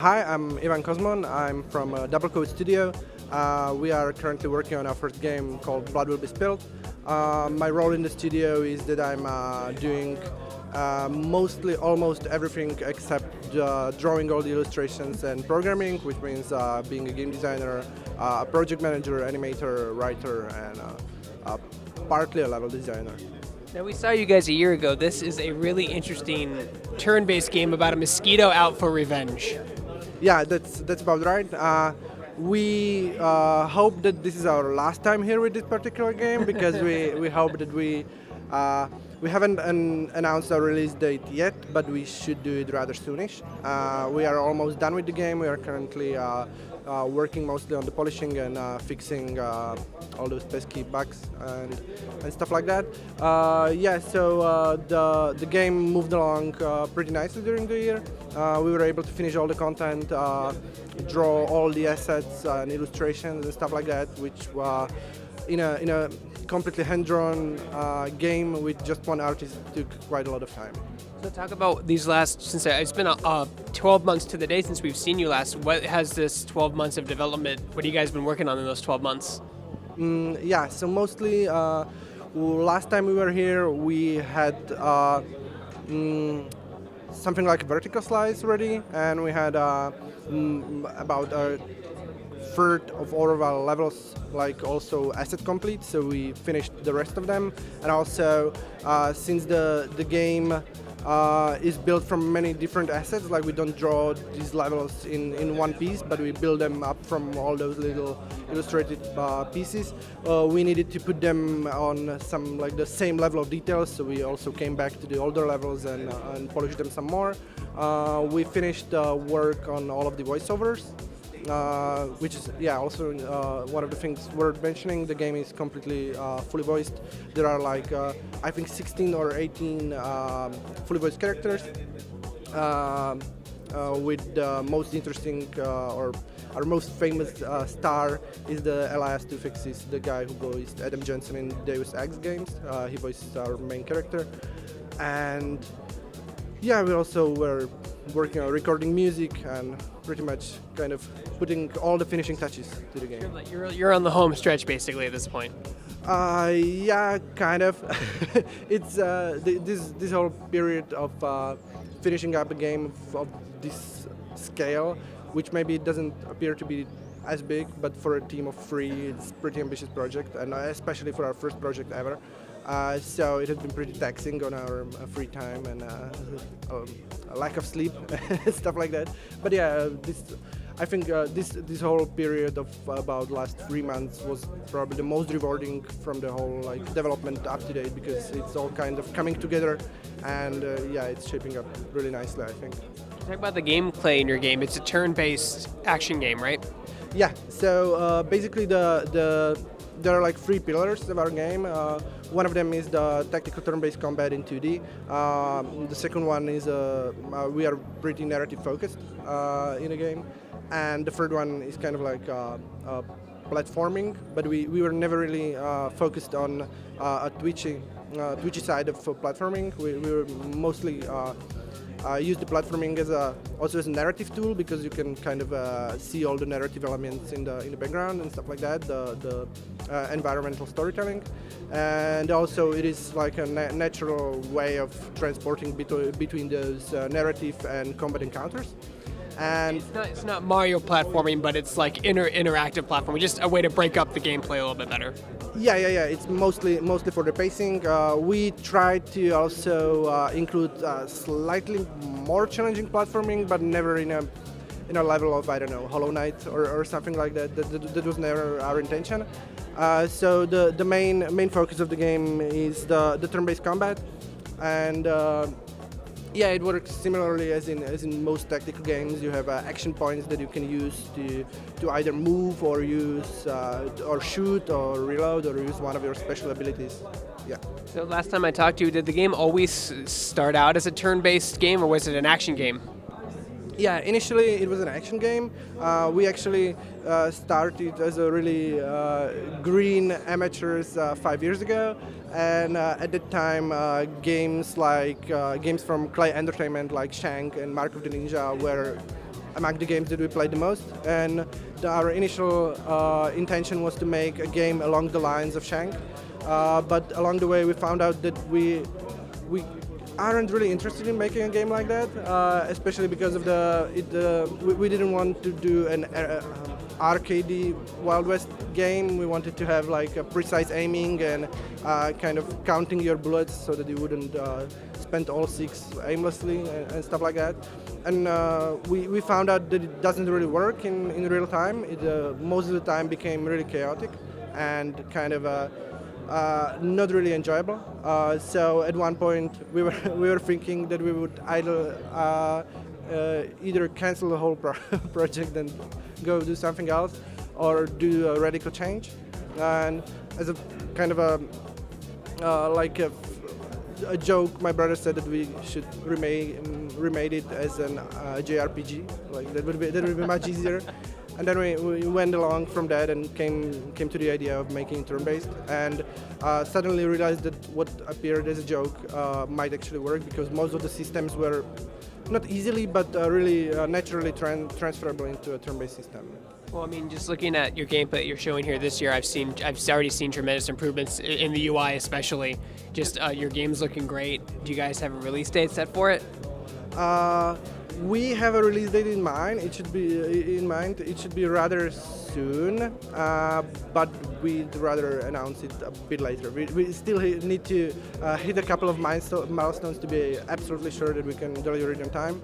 Hi, I'm Ivan Kozmon. I'm from Double Code Studio. We are currently working on our first game called Blood Will Be Spilled. My role in the studio is that I'm doing mostly almost everything except drawing all the illustrations and programming, which means being a game designer, a project manager, animator, writer, and partly a level designer. Now, we saw you guys a year ago. This is a really interesting turn-based game about a mosquito out for revenge. Yeah, that's about right. We hope that this is our last time here with this particular game because we hope that we haven't announced our release date yet, but we should do it rather soonish. We are almost done with the game. We are currently working mostly on the polishing and fixing all those pesky bugs and stuff like that. So the game moved along pretty nicely during the year. We were able to finish all the content, draw all the assets and illustrations and stuff like that, which in a completely hand-drawn game with just one artist took quite a lot of time. So talk about these last, since it's been 12 months to the day since we've seen you last. What has this 12 months of development, what have you guys been working on in those 12 months? So mostly last time we were here we had something like a vertical slice ready, and we had about a third of all of our levels like also asset complete, so we finished the rest of them. And also since the game is built from many different assets, like we don't draw these levels in one piece, but we build them up from all those little illustrated pieces. We needed to put them on some like the same level of details, so we also came back to the older levels and polished them some more. We finished work on all of the voiceovers, which is also one of the things worth mentioning. The game is completely fully voiced. There are like I think 16 or 18 fully voiced characters, with the most interesting or our most famous star is the Elias Tufexis, the guy who voiced Adam Johnson in Deus Ex games. He voices our main character. And we also were working on recording music and pretty much kind of putting all the finishing touches to the game. You're on the home stretch basically at this point. Yeah, kind of. It's this whole period of finishing up a game of this scale, which maybe doesn't appear to be as big, but for a team of 3, it's a pretty ambitious project, and especially for our first project ever. So it has been pretty taxing on our free time and a lack of sleep and stuff like that. But I think this whole period of about last 3 months was probably the most rewarding from the whole development up to date, because it's all kind of coming together, and it's shaping up really nicely, I think. Talk about the gameplay in your game. It's a turn-based action game, right? Yeah. So basically there are like 3 pillars of our game. One of them is the tactical turn-based combat in 2D. The second one is we are pretty narrative focused in the game, and the third one is kind of like platforming. But we were never really focused on a twitchy side of platforming. We were mostly use the platforming also as a narrative tool, because you can kind of see all the narrative elements in the background and stuff like that, the environmental storytelling, and also it is like a natural way of transporting between those narrative and combat encounters. And it's not Mario platforming, but it's like interactive platforming, just a way to break up the gameplay a little bit better. Yeah. It's mostly for the pacing. We try to also include slightly more challenging platforming, but never in a level of, I don't know, Hollow Knight or something like that. That was never our intention. So the main focus of the game is the turn-based combat, and it works similarly as in most tactical games. You have action points that you can use to either move or use or shoot or reload or use one of your special abilities. Yeah. So last time I talked to you, did the game always start out as a turn-based game, or was it an action game? Yeah, initially it was an action game. We actually started as a really green amateurs 5 years ago, and at that time games from Clay Entertainment like Shank and Mark of the Ninja were among the games that we played the most. And our initial intention was to make a game along the lines of Shank, but along the way we found out that we aren't really interested in making a game like that, especially because of we didn't want to do an arcadey Wild West game. We wanted to have like a precise aiming and kind of counting your bullets so that you wouldn't spend all 6 aimlessly and stuff like that. And we found out that it doesn't really work in real time. Most of the time became really chaotic and kind of not really enjoyable. So at one point we were thinking that we would either cancel the whole project and go do something else, or do a radical change. And as a kind of a joke, my brother said that we should remade it as an JRPG. Like that would be much easier. And then we went along from that and came to the idea of making turn-based, and suddenly realized that what appeared as a joke might actually work, because most of the systems were not easily but really naturally transferable into a turn-based system. Well, I mean, just looking at your gameplay that you're showing here this year, I've already seen tremendous improvements in the UI, especially. Just your game's looking great. Do you guys have a release date set for it? We have a release date in mind. It should be rather soon, but we'd rather announce it a bit later. We still need to hit a couple of milestones to be absolutely sure that we can deliver it in time.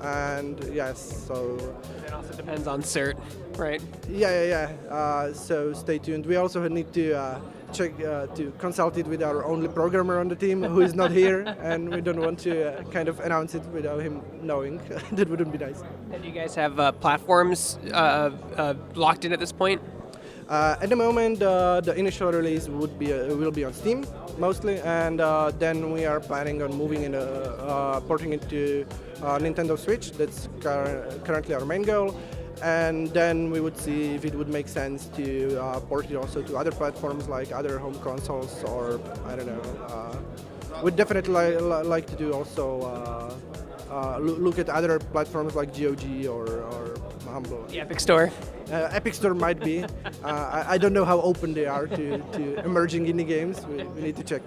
And yes, so it also depends on cert, right? Yeah. So stay tuned. We also need to check to consult it with our only programmer on the team, who is not here, and we don't want to kind of announce it without him knowing. That wouldn't be nice. And do you guys have platforms locked in at this point? At the moment, the initial release will be on Steam mostly, and then we are planning on porting it to Nintendo Switch. That's currently our main goal. And then we would see if it would make sense to port it also to other platforms like other home consoles, or I don't know. We'd definitely like to do also look at other platforms like GOG or Humble. The Epic Store. Epic Store might be. I don't know how open they are to emerging indie games. We need to check.